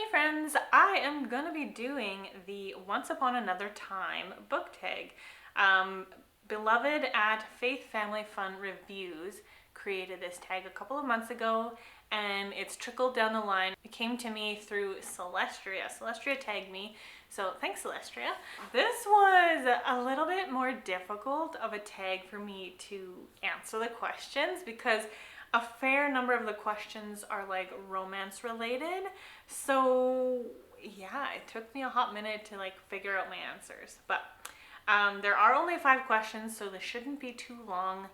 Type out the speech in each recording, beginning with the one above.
friends, I am gonna be doing the Once Upon Another Time book tag. Beloved at Faith Family Fun Reviews created this tag a couple of months ago, and it's trickled down the line. It came to me through Celestria. Celestria tagged me, so thanks Celestria. This was a little bit more difficult of a tag for me to answer the questions because a fair number of the questions are like romance related. So yeah, it took me a hot minute to like figure out my answers. But there are only 5 questions, so this shouldn't be too long.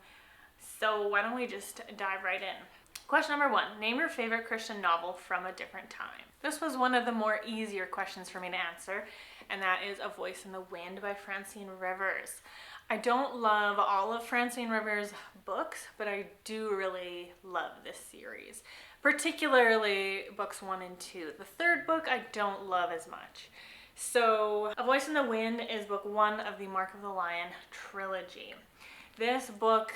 So why don't we just dive right in. Question number 1, name your favorite Christian novel from a different time. This was one of the more easier questions for me to answer, and that is A Voice in the Wind by Francine Rivers. I don't love all of Francine Rivers' books, but I do really love this series, particularly books 1 and 2. The third book I don't love as much. So A Voice in the Wind is book 1 of the Mark of the Lion trilogy. This book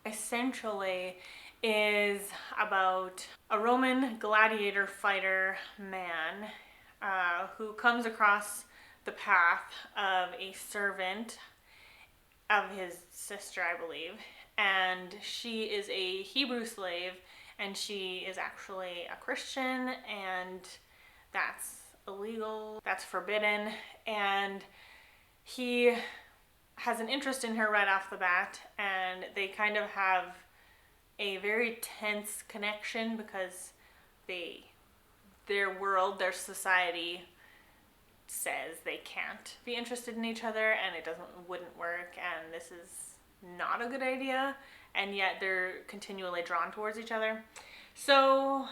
essentially is about a Roman gladiator fighter man who comes across the path of a servant of his sister, I believe, and she is a Hebrew slave, and she is actually a Christian, and that's illegal, that's forbidden, and he has an interest in her right off the bat, and they kind of have a very tense connection because their world, their society says they can't be interested in each other, and it wouldn't work, and this is not a good idea, and yet they're continually drawn towards each other. So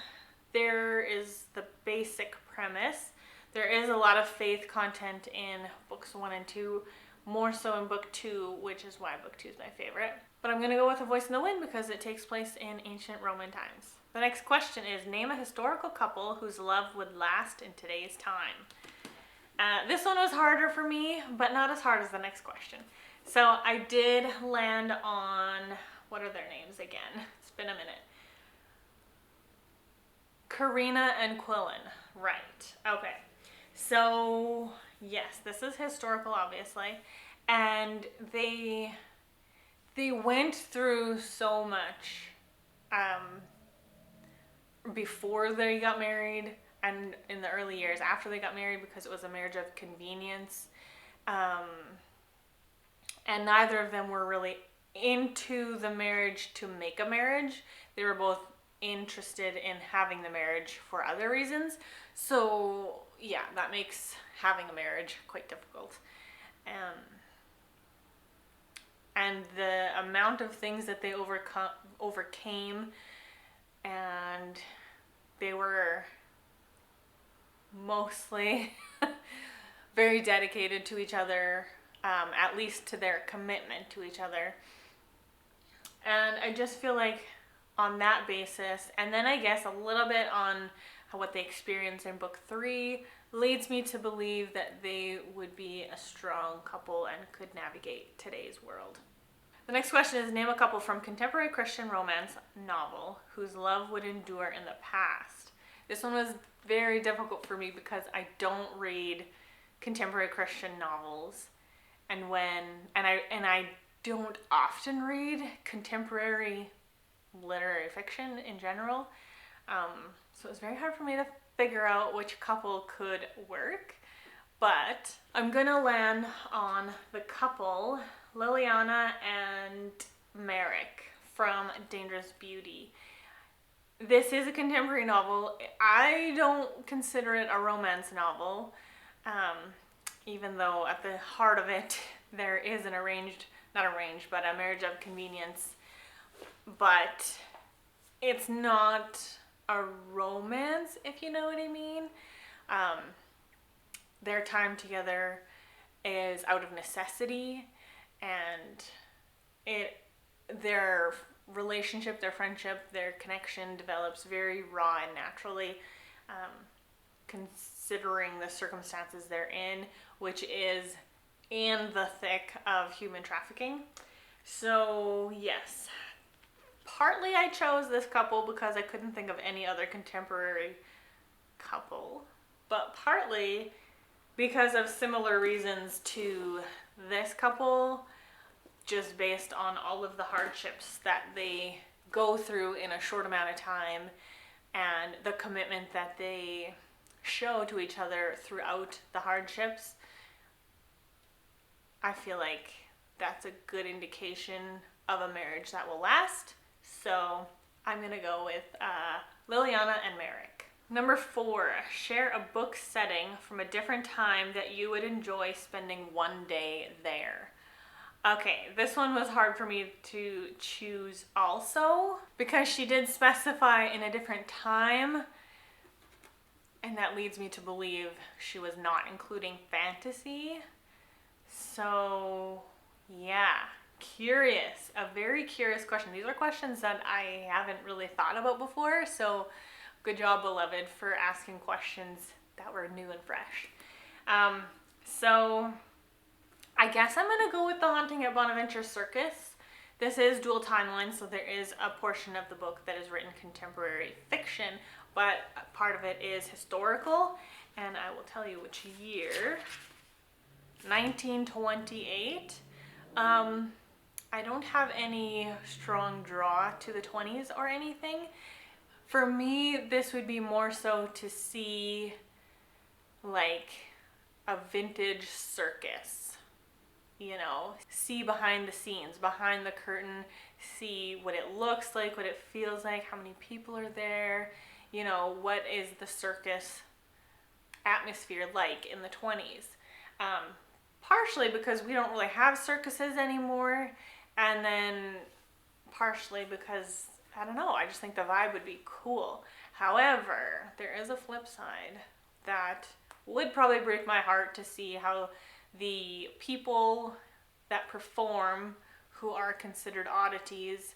there is the basic premise. There is a lot of faith content in books 1 and 2, more so in book 2, which is why book 2 is my favorite. But I'm going to go with A Voice in the Wind because it takes place in ancient Roman times. The next question is, name a historical couple whose love would last in today's time. This one was harder for me, but not as hard as the next question. So I did land on, what are their names again? It's been a minute. Karina and Quillen. Right. Okay. So yes, this is historical, obviously. And they went through so much before they got married and in the early years after they got married, because it was a marriage of convenience. And neither of them were really into the marriage to make a marriage. They were both interested in having the marriage for other reasons. So yeah, that makes having a marriage quite difficult. And the amount of things that they overcame, and they were mostly very dedicated to each other, at least to their commitment to each other. And I just feel like on that basis, and then I guess a little bit on what they experienced in book 3, leads me to believe that they would be a strong couple and could navigate today's world. The next question is, name a couple from contemporary Christian romance novel whose love would endure in the past. This one was very difficult for me because I don't read contemporary Christian novels, and I don't often read contemporary literary fiction in general. So it was very hard for me to figure out which couple could work, but I'm gonna land on the couple Liliana and Merrick from Dangerous Beauty. This is a contemporary novel. I don't consider it a romance novel, even though at the heart of it there is an a marriage of convenience, but it's not a romance, if you know what I mean. Their time together is out of necessity, and their relationship, their friendship, their connection develops very raw and naturally, considering the circumstances they're in, which is in the thick of human trafficking. So yes, partly I chose this couple because I couldn't think of any other contemporary couple but partly because of similar reasons to this couple, just based on all of the hardships that they go through in a short amount of time and the commitment that they show to each other throughout the hardships. I feel like that's a good indication of a marriage that will last. So I'm gonna go with Liliana and Merrick. Number 4, share a book setting from a different time that you would enjoy spending one day there. Okay, this one was hard for me to choose also because she did specify in a different time, and that leads me to believe she was not including fantasy. So yeah, curious, a very curious question. These are questions that I haven't really thought about before, so good job, beloved, for asking questions that were new and fresh. So I guess I'm gonna go with The Haunting at Bonaventure Circus. This is dual timeline, so there is a portion of the book that is written contemporary fiction, but part of it is historical, and I will tell you which year. 1928. I don't have any strong draw to the 20s or anything. For me, this would be more so to see like a vintage circus, you know, see behind the scenes, behind the curtain, see what it looks like, what it feels like, how many people are there, you know, what is the circus atmosphere like in the 20s. Partially because we don't really have circuses anymore, and then partially because, I don't know, I just think the vibe would be cool. However, there is a flip side that would probably break my heart to see how the people that perform, who are considered oddities,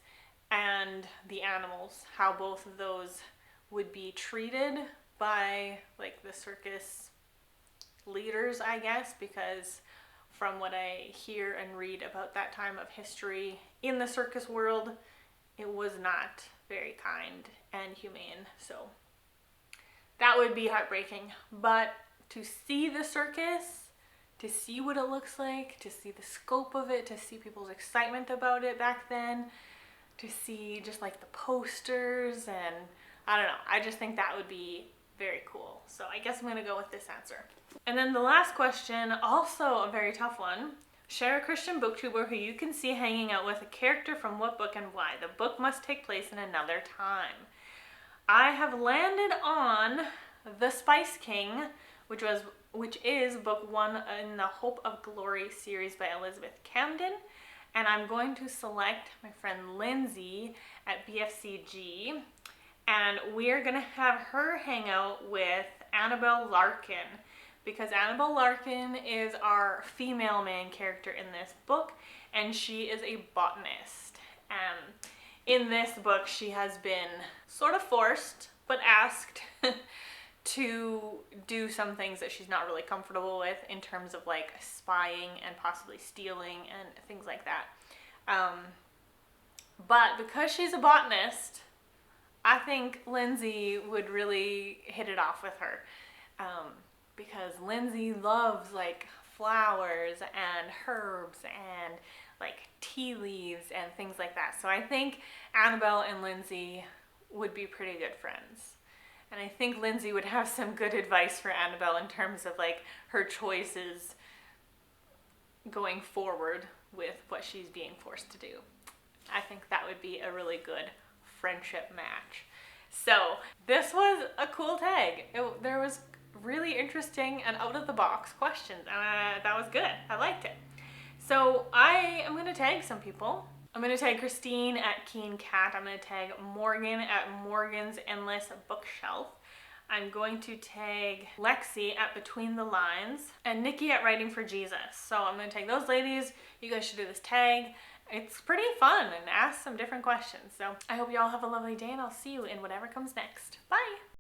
and the animals, how both of those would be treated by like the circus leaders, I guess, because from what I hear and read about that time of history in the circus world, it was not very kind and humane. So that would be heartbreaking. But to see the circus, to see what it looks like, to see the scope of it, to see people's excitement about it back then, to see just like the posters, and I don't know, I just think that would be very cool. So I guess I'm gonna go with this answer. And then the last question, also a very tough one. Share a Christian booktuber who you can see hanging out with a character from what book and why. The book must take place in another time. I have landed on The Spice King, which is book 1 in the Hope of Glory series by Elizabeth Camden. And I'm going to select my friend Lindsay at BFCG, and we're gonna have her hang out with Annabelle Larkin, because Annabelle Larkin is our female main character in this book, and she is a botanist. In this book, she has been sort of forced, but asked to do some things that she's not really comfortable with in terms of like spying and possibly stealing and things like that. But because she's a botanist, I think Lindsay would really hit it off with her. Because Lindsay loves like flowers and herbs and like tea leaves and things like that. So I think Annabelle and Lindsay would be pretty good friends. And I think Lindsay would have some good advice for Annabelle in terms of like her choices going forward with what she's being forced to do. I think that would be a really good friendship match. So this was a cool tag. There was really interesting and out of the box questions, and that was good. I liked it. So I am going to tag some people. I'm going to tag Christine at Keen Cat. I'm going to tag Morgan at Morgan's Endless Bookshelf. I'm going to tag Lexi at Between the Lines and Nikki at Writing for Jesus. So I'm going to tag those ladies. You guys should do this tag. It's pretty fun and ask some different questions. So I hope you all have a lovely day, and I'll see you in whatever comes next. Bye!